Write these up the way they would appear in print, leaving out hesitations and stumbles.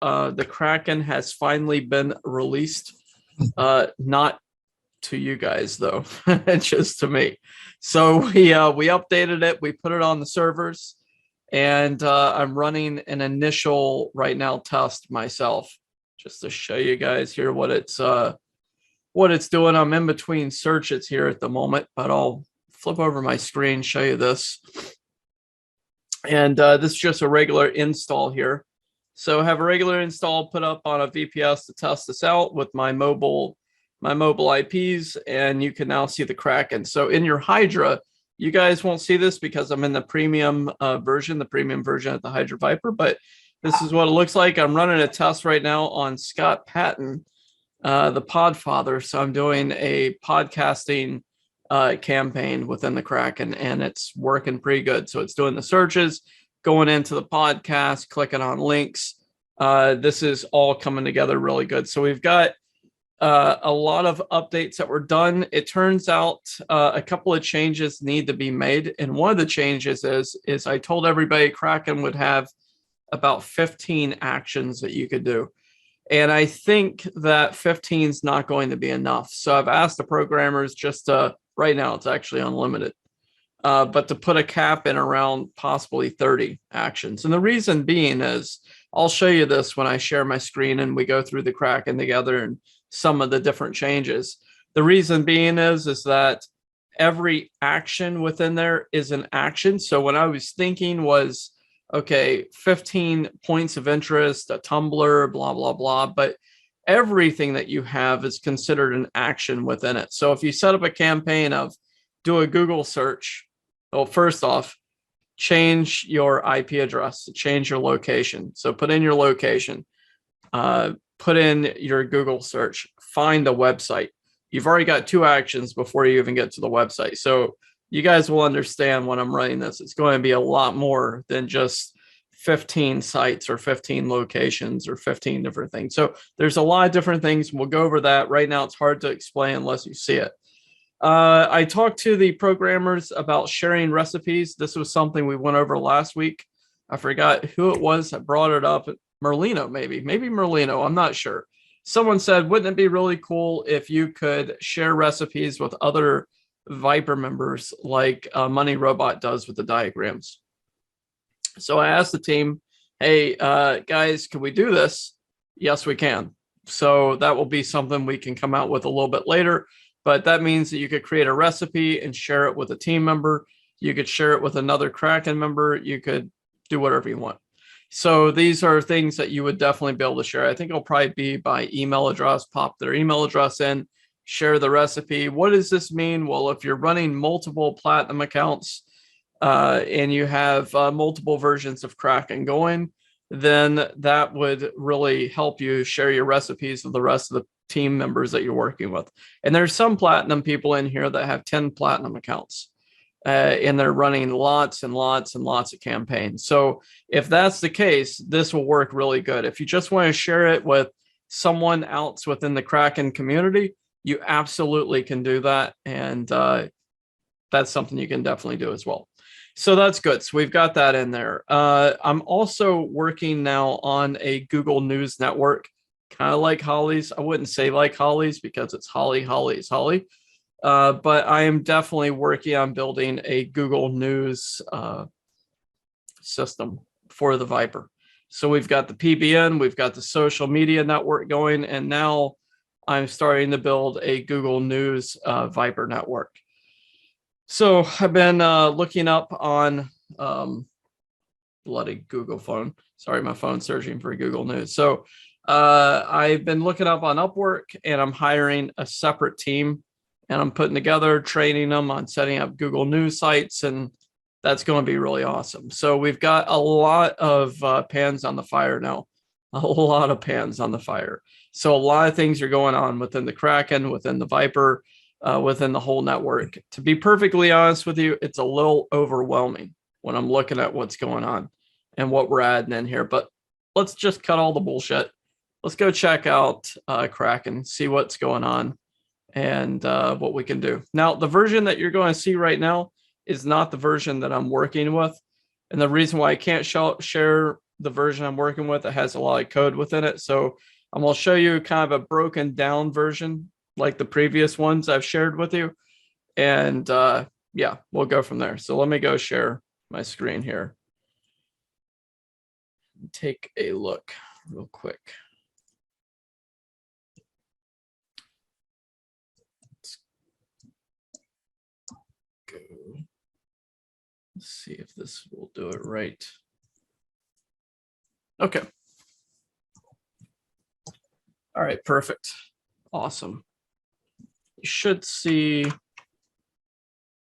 the Kraken has finally been released. Not to you guys though, just to me. So we updated it. We put it on the servers, and I'm running an initial right now test myself, just to show you guys here what it's doing. I'm in between searches here at the moment, but I'll flip over my screen, show you this. And this is just a regular install here. So have a regular install put up on a VPS to test this out with my mobile IPs, and you can now see the Kraken. So in your Hydra, you guys won't see this because I'm in the premium version of the Hydra Viper, but this is what it looks like. I'm running a test right now on Scott Patton, the Podfather. So I'm doing a podcasting campaign within the Kraken, and it's working pretty good. So it's doing the searches, going into the podcast, clicking on links. This is all coming together really good. So we've got a lot of updates that were done. It turns out a couple of changes need to be made. And one of the changes is I told everybody Kraken would have about 15 actions that you could do. And I think that 15 is not going to be enough. So I've asked the programmers just to, right now it's actually unlimited, but to put a cap in around possibly 30 actions. And the reason being is, I'll show you this when I share my screen and we go through the Kraken together and some of the different changes. The reason being is that every action within there is an action. So when I was thinking was, okay, 15 points of interest, a Tumblr, blah, blah, blah. But everything that you have is considered an action within it. So if you set up a campaign of do a Google search, well, first off, change your IP address, change your location. So put in your location, put in your Google search, find a website. You've already got 2 actions before you even get to the website. So you guys will understand when I'm writing this, it's going to be a lot more than just 15 sites or 15 locations or 15 different things. So there's a lot of different things. We'll go over that. Right now, it's hard to explain unless you see it. I talked to the programmers about sharing recipes. This was something we went over last week. I forgot who it was that brought it up. Merlino, maybe Merlino. I'm not sure. Someone said, wouldn't it be really cool if you could share recipes with other Viper members like Money Robot does with the diagrams? So I asked the team, hey, guys, can we do this? Yes, we can. So that will be something we can come out with a little bit later. But that means that you could create a recipe and share it with a team member. You could share it with another Kraken member. You could do whatever you want. So these are things that you would definitely be able to share. I think it'll probably be by email address, pop their email address in, share the recipe. What does this mean? Well, if you're running multiple platinum accounts and you have multiple versions of Kraken going, then that would really help you share your recipes with the rest of the team members that you're working with. And there's some platinum people in here that have 10 platinum accounts. And they're running lots and lots and lots of campaigns. So if that's the case, this will work really good. If you just want to share it with someone else within the Kraken community, you absolutely can do that. And that's something you can definitely do as well. So that's good. So we've got that in there. I'm also working now on a Google News network, kind of like Holly's. I wouldn't say like Holly's because it's Holly. But I am definitely working on building a Google News system for the Viper. So we've got the PBN, we've got the social media network going, and now I'm starting to build a Google News Viper network. So I've been looking up on bloody Google phone. Sorry, my phone's searching for Google News. So I've been looking up on Upwork, and I'm hiring a separate team. And I'm putting together, training them on setting up Google News sites, and that's going to be really awesome. So we've got a lot of pans on the fire now, a lot of pans on the fire. So a lot of things are going on within the Kraken, within the Viper, within the whole network. To be perfectly honest with you, it's a little overwhelming when I'm looking at what's going on and what we're adding in here. But let's just cut all the bullshit. Let's go check out Kraken, see what's going on, and what we can do. Now, the version that you're going to see right now is not the version that I'm working with. And the reason why I can't share the version I'm working with. It has a lot of code within it. So I'm going to show you kind of a broken down version like the previous ones I've shared with you. And yeah, we'll go from there. So let me go share my screen here. Take a look real quick. Let's go. Let's see if this will do it right. Okay. All right, perfect. Awesome. You should see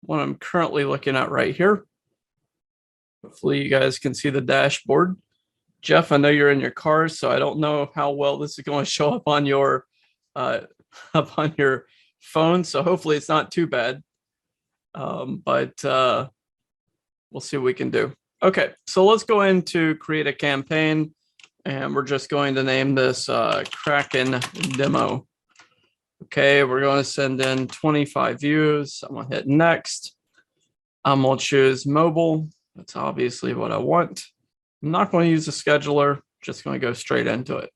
what I'm currently looking at right here. Hopefully you guys can see the dashboard. Jeff, I know you're in your car, so I don't know how well this is going to show up on your phone. So hopefully it's not too bad. But we'll see what we can do. Okay, so let's go into create a campaign, and we're just going to name this Kraken demo. Okay, we're going to send in 25 views. I'm going to hit next. I'm going to choose mobile. That's obviously what I want. I'm not going to use a scheduler, just going to go straight into it.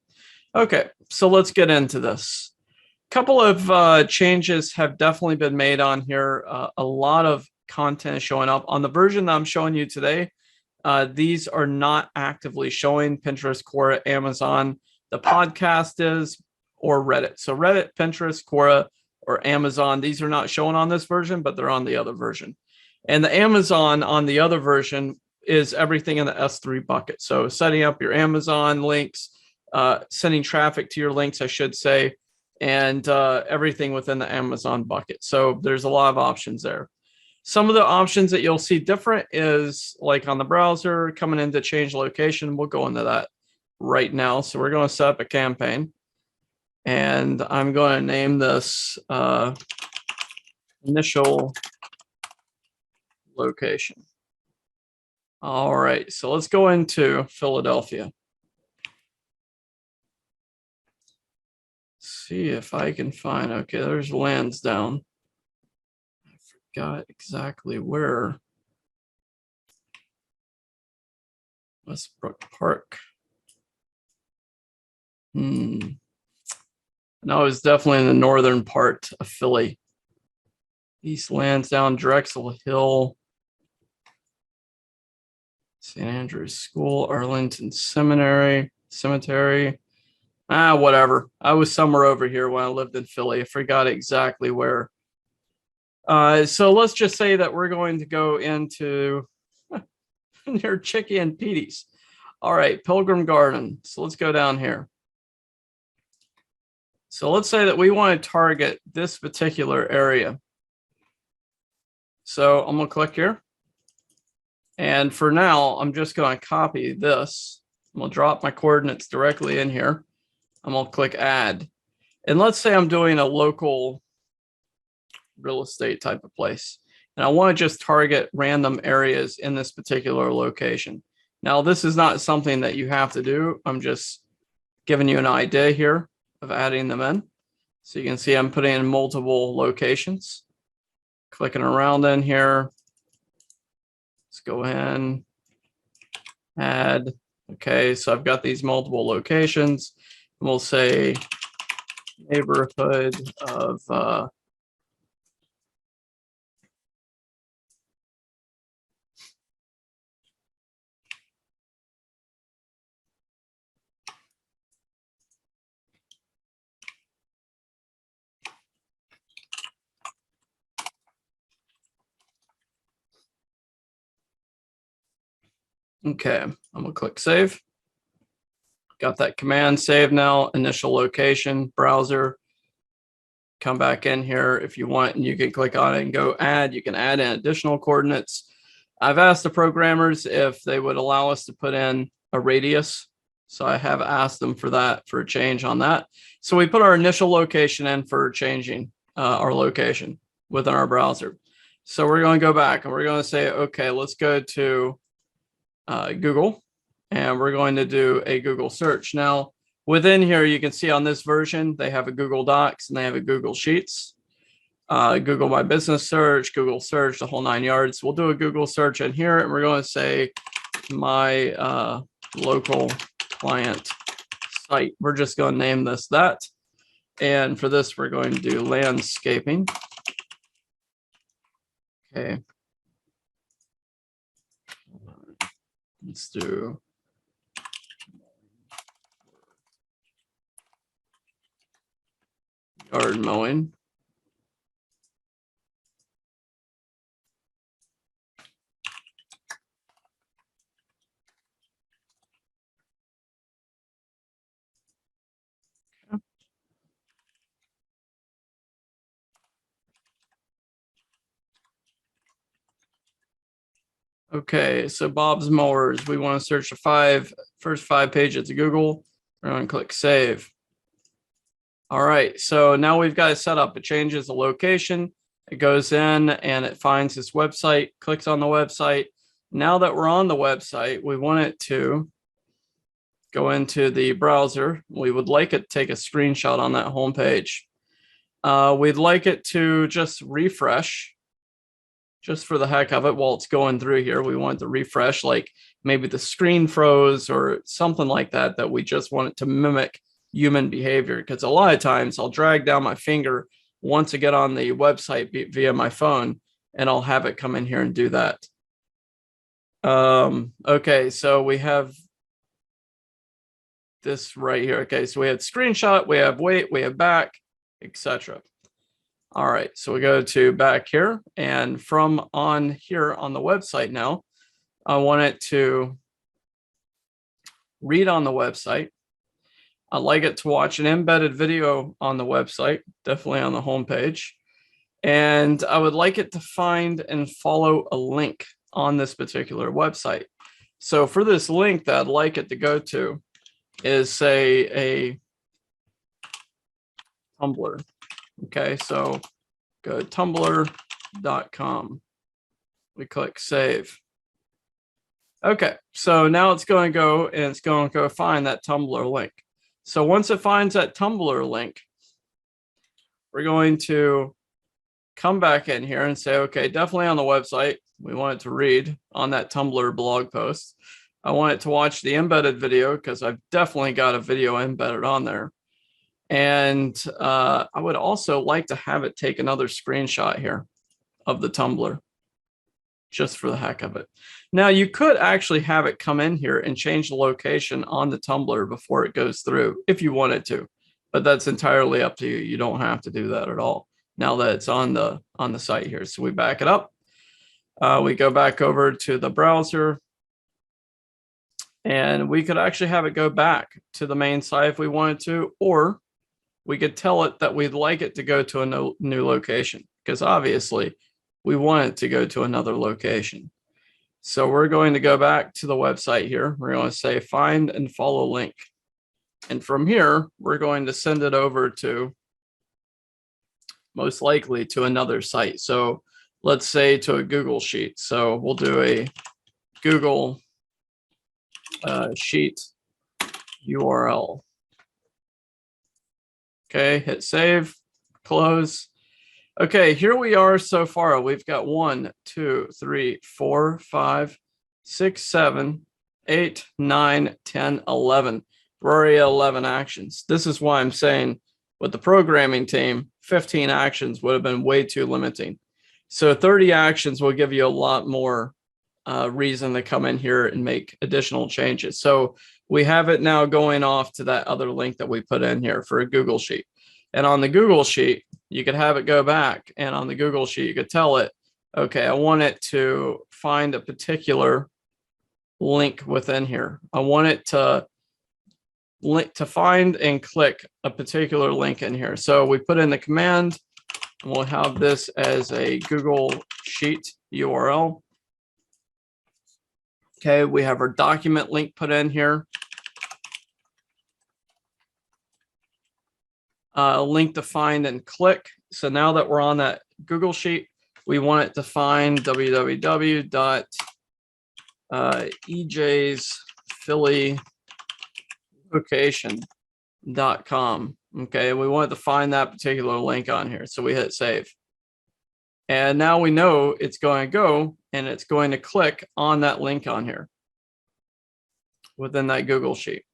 Okay, so let's get into this. A couple of changes have definitely been made on here. A lot of content is showing up. On the version that I'm showing you today, these are not actively showing: Pinterest, Quora, Amazon. The podcast is, or Reddit. So Reddit, Pinterest, Quora, or Amazon, these are not showing on this version, but they're on the other version. And the Amazon on the other version is everything in the S3 bucket. So setting up your Amazon links, sending traffic to your links, I should say, and everything within the Amazon bucket. So there's a lot of options there. Some of the options that you'll see different is like on the browser, coming in to change location. We'll go into that right now. So we're going to set up a campaign, and I'm going to name this initial location. All right, so let's go into Philadelphia. See if I can find, okay, there's Lansdowne. I forgot exactly where. Westbrook Park. No, it's definitely in the northern part of Philly. East Lansdowne, Drexel Hill, St. Andrew's School, Arlington Cemetery. Whatever. I was somewhere over here when I lived in Philly. I forgot exactly where. So let's just say that we're going to go into near Chicky and Petey's. All right, Pilgrim Garden. So let's go down here. So let's say that we want to target this particular area. So I'm going to click here. And for now, I'm just going to copy this. I'm going to drop my coordinates directly in here. I'm going to click add. And let's say I'm doing a local real estate type of place, and I want to just target random areas in this particular location. Now, this is not something that you have to do. I'm just giving you an idea here of adding them in. So you can see I'm putting in multiple locations, clicking around in here. Let's go in, add. Okay, so I've got these multiple locations. We'll say neighborhood of okay, I'm gonna click save. Got that command saved now. Initial location, browser. Come back in here if you want, and you can click on it and go add. You can add in additional coordinates. I've asked the programmers if they would allow us to put in a radius. So I have asked them for that, for a change on that. So we put our initial location in for changing our location within our browser. So we're going to go back and we're going to say, okay, let's go to Google, and we're going to do a Google search. Now, within here, you can see on this version, they have a Google Docs and they have a Google Sheets, Google My Business search, Google search, the whole 9 yards. We'll do a Google search in here, and we're going to say my local client site. We're just going to name this that. And for this, we're going to do landscaping. Okay. Let's do yard mowing. Okay, so Bob's Mowers, we want to search the first five pages of Google. We're going to click save. All right, so now we've got it set up. It changes the location. It goes in and it finds this website, clicks on the website. Now that we're on the website, we want it to go into the browser. We would like it to take a screenshot on that home page. We'd like it to just refresh, just for the heck of it, while it's going through here. We want it to refresh, like maybe the screen froze or something like that, that we just want it to mimic human behavior. Because a lot of times I'll drag down my finger once I get on the website via my phone, and I'll have it come in here and do that. Okay, so we have this right here. Okay, so we have screenshot, we have wait, we have back, etc. All right, so we go to back here, and from on here on the website now, I want it to read on the website. I'd like it to watch an embedded video on the website, definitely on the home page. And I would like it to find and follow a link on this particular website. So for this link that I'd like it to go to is, say, a Tumblr. Okay, so go to tumblr.com. We click save. Okay, so now it's going to go and it's going to go find that Tumblr link. So once it finds that Tumblr link, we're going to come back in here and say, okay, definitely on the website, we want it to read on that Tumblr blog post. I want it to watch the embedded video because I've definitely got a video embedded on there. And I would also like to have it take another screenshot here of the Tumblr, just for the heck of it. Now, you could actually have it come in here and change the location on the Tumblr before it goes through if you wanted to, but that's entirely up to you. You don't have to do that at all now that it's on the site here. So we back it up. We go back over to the browser, and we could actually have it go back to the main site if we wanted to, or we could tell it that we'd like it to go to a new location, because obviously we want it to go to another location. So we're going to go back to the website here. We're going to say find and follow link. And from here, we're going to send it over to, most likely, to another site. So let's say to a Google Sheet. So we'll do a Google Sheet URL. Okay, hit save, close. Okay, here we are so far. We've got 1, 2, 3, 4, 5, 6, 7, 8, 9, 10, 11. We're already at 11 actions. This is why I'm saying with the programming team, 15 actions would have been way too limiting. So 30 actions will give you a lot more reason to come in here and make additional changes. So we have it now going off to that other link that we put in here for a Google Sheet. And on the Google Sheet, you could have it go back, and on the Google Sheet, you could tell it, okay, I want it to find a particular link within here. I want it to find and click a particular link in here. So we put in the command, and we'll have this as a Google Sheet URL. Okay, we have our document link put in here. Link to find and click. So now that we're on that Google Sheet, we want it to find www.ejsphillylocation.com. Okay, we want it to find that particular link on here. So we hit save. And now we know it's going to go and it's going to click on that link on here. within that Google sheet.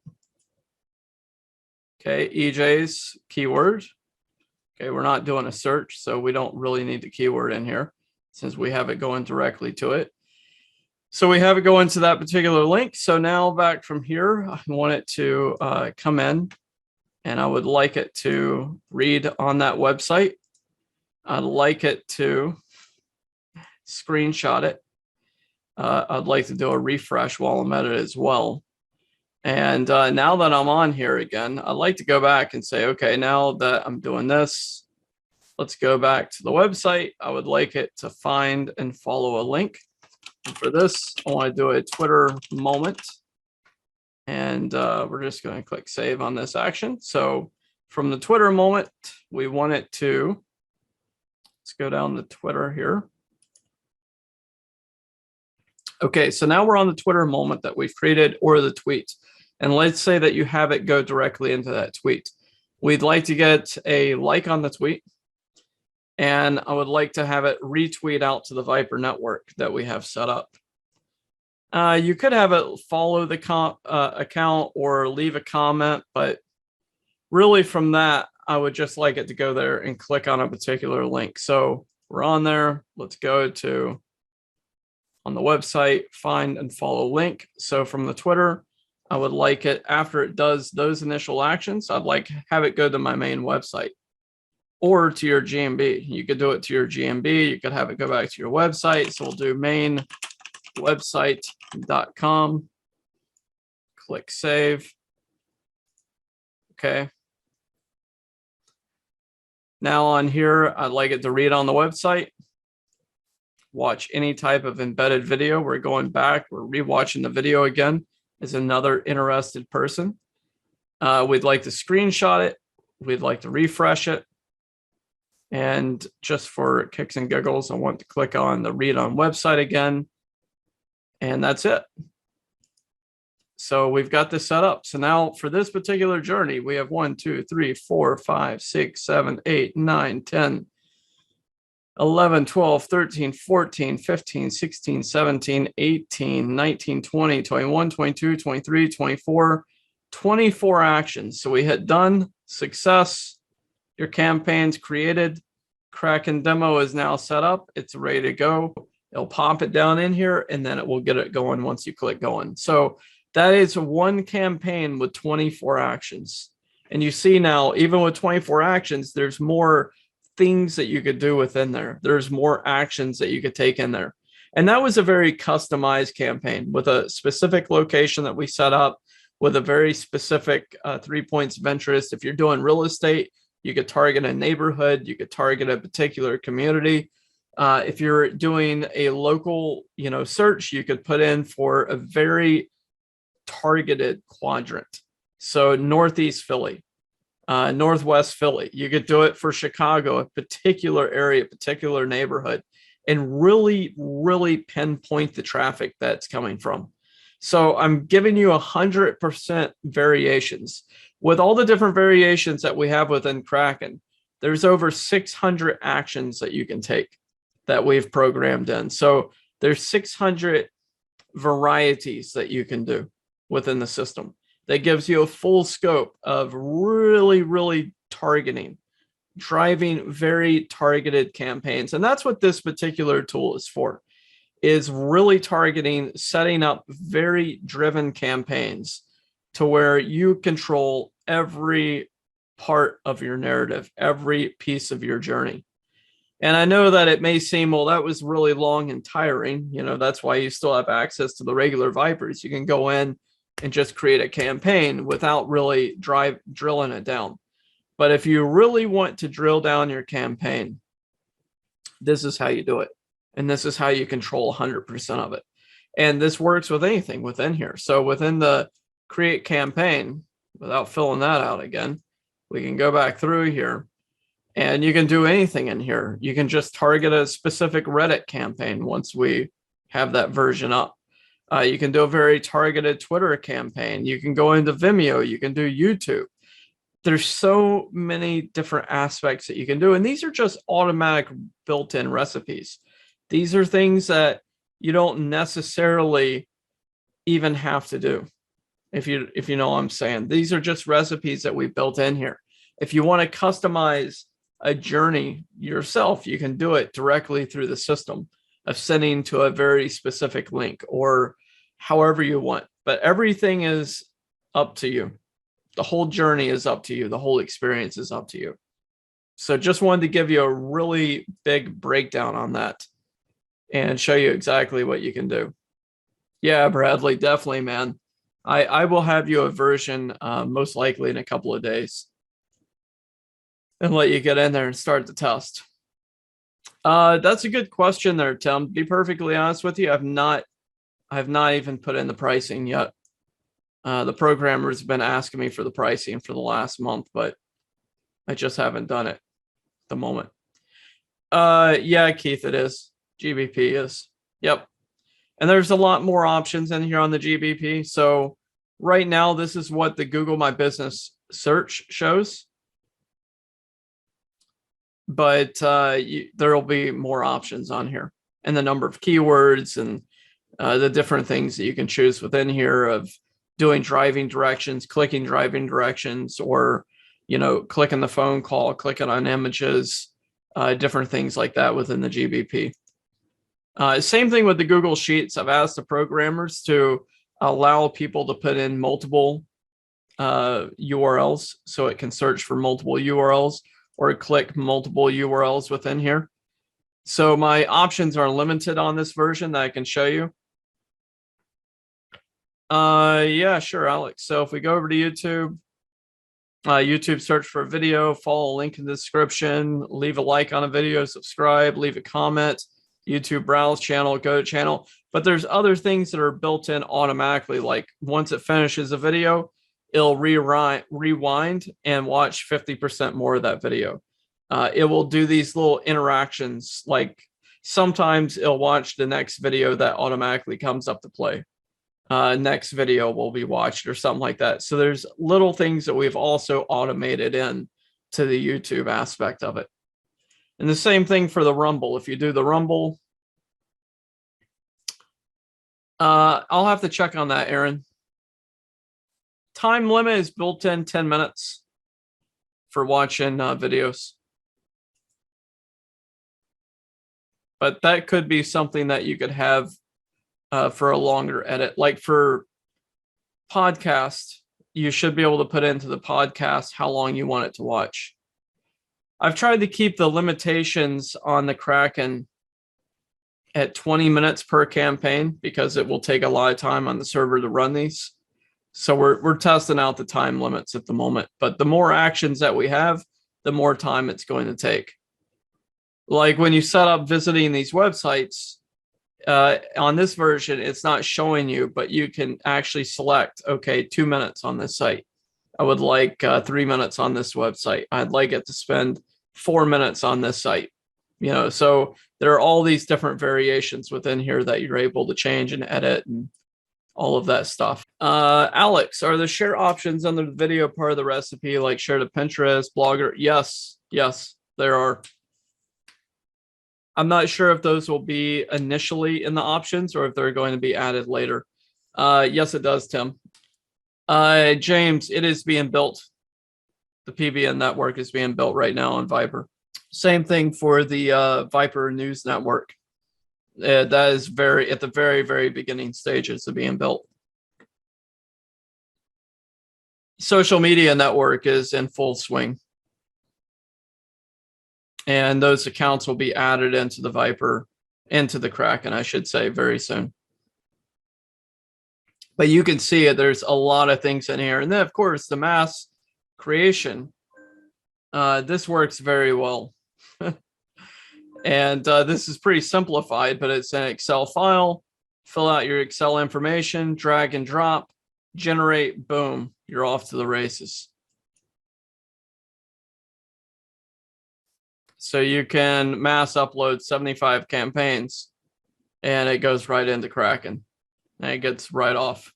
Okay, EJ's keyword. Okay, we're not doing a search, so we don't really need the keyword in here since we have it going directly to it. So we have it go into that particular link. So now back from here, I want it to come in, and I would like it to read on that website. I'd like it to screenshot it. I'd like to do a refresh while I'm at it as well. And now that I'm on here again, I'd like to go back and say, okay, now that I'm doing this, let's go back to the website. I would like it to find and follow a link. And for this, I want to do a Twitter moment. And we're just going to click save on this action. So from the Twitter moment, we want it to, let's go down to Twitter here. Okay, so now we're on the Twitter moment that we've created, or the tweet. And let's say that you have it go directly into that tweet. We'd like to get a like on the tweet. And I would like to have it retweet out to the Viper network that we have set up. You could have it follow the account or leave a comment, but really from that, I would just like it to go there and click on a particular link. So we're on there. Let's go to on the website, find and follow link. So from the Twitter, I would like it after it does those initial actions, I'd like to have it go to my main website or to your GMB. You could do it to your GMB. You could have it go back to your website. So we'll do main website.com. Click save. Okay. Now on here, I'd like it to read on the website. Watch any type of embedded video. We're going back. We're rewatching the video again as another interested person. We'd like to screenshot it. We'd like to refresh it. And just for kicks and giggles, I want to click on the read on website again. And that's it. So we've got this set up. So now for this particular journey, we have 1, 2, 3, 4, 5, 6, 7, 8, 9, 10, 11, 12, 13, 14, 15, 16, 17, 18, 19, 20, 21, 22, 23, 24, 24 actions. So we hit done, success, your campaign's created. Kraken demo is now set up. It's ready to go. It'll pop it down in here and then it will get it going once you click going. So that is one campaign with 24 actions. And you see now, even with 24 actions, there's more things that you could do within there. There's more actions that you could take in there. And that was a very customized campaign with a specific location that we set up with a very specific 3 points of interest. If you're doing real estate, you could target a neighborhood, you could target a particular community. If you're doing a local, search, you could put in for a very targeted quadrant. So Northeast Philly, Northwest Philly. You could do it for Chicago, a particular area, particular neighborhood, and really, really pinpoint the traffic that's coming from. So I'm giving you 100% variations. With all the different variations that we have within Kraken, there's over 600 actions that you can take that we've programmed in. So there's 600 varieties that you can do within the system. That gives you a full scope of really, really targeting, driving very targeted campaigns. And that's what this particular tool is for, is really targeting, setting up very driven campaigns to where you control every part of your narrative, every piece of your journey. And I know that it may seem, well, that was really long and tiring. That's why you still have access to the regular Vipers. You can go in and just create a campaign without really drilling it down. But if you really want to drill down your campaign, this is how you do it. And this is how you control 100% of it. And this works with anything within here. So within the create campaign, without filling that out again, we can go back through here and you can do anything in here. You can just target a specific Reddit campaign once we have that version up. You can do a very targeted Twitter campaign. You can go into Vimeo. You can do YouTube. There's so many different aspects that you can do. And these are just automatic built-in recipes. These are things that you don't necessarily even have to do. if you know what I'm saying. These are just recipes that we built in here. If you want to customize a journey yourself, you can do it directly through the system of sending to a very specific link or however you want. But everything is up to you. The whole journey is up to you. The whole experience is up to you. So just wanted to give you a really big breakdown on that and show you exactly what you can do. Yeah, Bradley, definitely, man. I will have you a version most likely in a couple of days and let you get in there and start the test. That's a good question there, Tim. To be perfectly honest with you, I've not even put in the pricing yet. The programmers have been asking me for the pricing for the last month, but I just haven't done it at the moment. Yeah, Keith, it is. GBP is. Yep. And there's a lot more options in here on the GBP. So right now, this is what the Google My Business search shows. But there will be more options on here, and the number of keywords and the different things that you can choose within here of doing driving directions, clicking driving directions, or, clicking the phone call, clicking on images, different things like that within the GBP. Same thing with the Google Sheets. I've asked the programmers to allow people to put in multiple URLs so it can search for multiple URLs or click multiple URLs within here. So my options are limited on this version that I can show you. Yeah, sure, Alex. So if we go over to YouTube, YouTube search for a video, follow a link in the description, leave a like on a video, subscribe, leave a comment, YouTube browse channel, go to channel. But there's other things that are built in automatically. Like once it finishes a video, it'll rewind and watch 50% more of that video. It will do these little interactions. Like sometimes it'll watch the next video that automatically comes up to play. Next video will be watched or something like that. So there's little things that we've also automated in to the YouTube aspect of it. And the same thing for the Rumble. If you do the Rumble, I'll have to check on that, Aaron. Time limit is built in 10 minutes for watching videos. But that could be something that you could have for a longer edit. Like for podcast, you should be able to put into the podcast how long you want it to watch. I've tried to keep the limitations on the Kraken at 20 minutes per campaign because it will take a lot of time on the server to run these. So we're testing out the time limits at the moment. But the more actions that we have, the more time it's going to take. Like when you set up visiting these websites, on this version, it's not showing you, but you can actually select, okay, 2 minutes on this site. I would like 3 minutes on this website. I'd like it to spend 4 minutes on this site. So there are all these different variations within here that you're able to change and edit and all of that stuff. Alex, are the share options under the video part of the recipe, like share to Pinterest, Blogger? Yes, there are. I'm not sure if those will be initially in the options or if they're going to be added later. Yes, it does, Tim. James, it is being built. The PBN network is being built right now on Viper. Same thing for the Viper News Network. That is at the very, very beginning stages of being built. Social media network is in full swing. And those accounts will be added into the Viper, into the Kraken, I should say, very soon. But you can see it. There's a lot of things in here. And then, of course, the mass creation. This works very well. And this is pretty simplified, but it's an Excel file. Fill out your Excel information, drag and drop, generate, boom, you're off to the races. So you can mass upload 75 campaigns and it goes right into Kraken and it gets right off.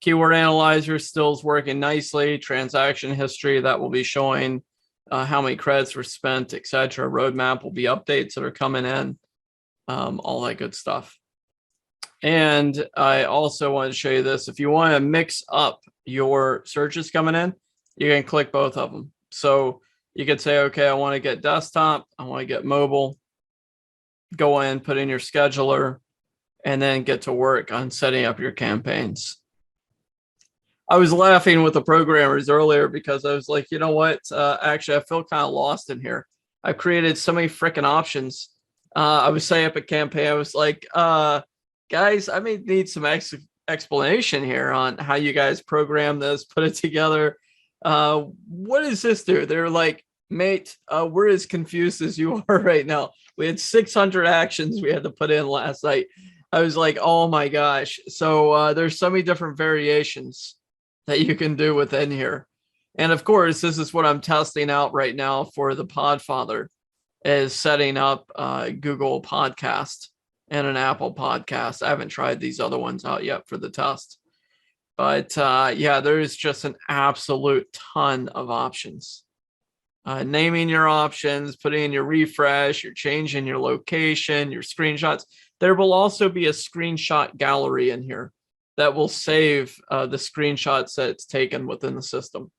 Keyword analyzer still is working nicely. Transaction history, that will be showing how many credits were spent, etc. Roadmap will be updates that are coming in, all that good stuff. And I also want to show you this. If you want to mix up your searches coming in, you can click both of them. So you could say, okay, I want to get desktop, I want to get mobile, go in, put in your scheduler, and then get to work on setting up your campaigns. I was laughing with the programmers earlier because I was like, you know what? Actually, I feel kind of lost in here. I've created so many freaking options. I was setting up a campaign. I was like, guys, I may need some explanation here on how you guys program this, put it together. What does this do? They're like, mate, we're as confused as you are right now. We had 600 actions we had to put in last night. I was like, oh my gosh. So there's so many different variations that you can do within here. And of course, this is what I'm testing out right now for the Podfather, is setting up Google Podcast and an Apple Podcast. I haven't tried these other ones out yet for the test. But yeah, there's just an absolute ton of options. Naming your options, putting in your refresh, you're changing your location, your screenshots. There will also be a screenshot gallery in here that will save the screenshots that it's taken within the system.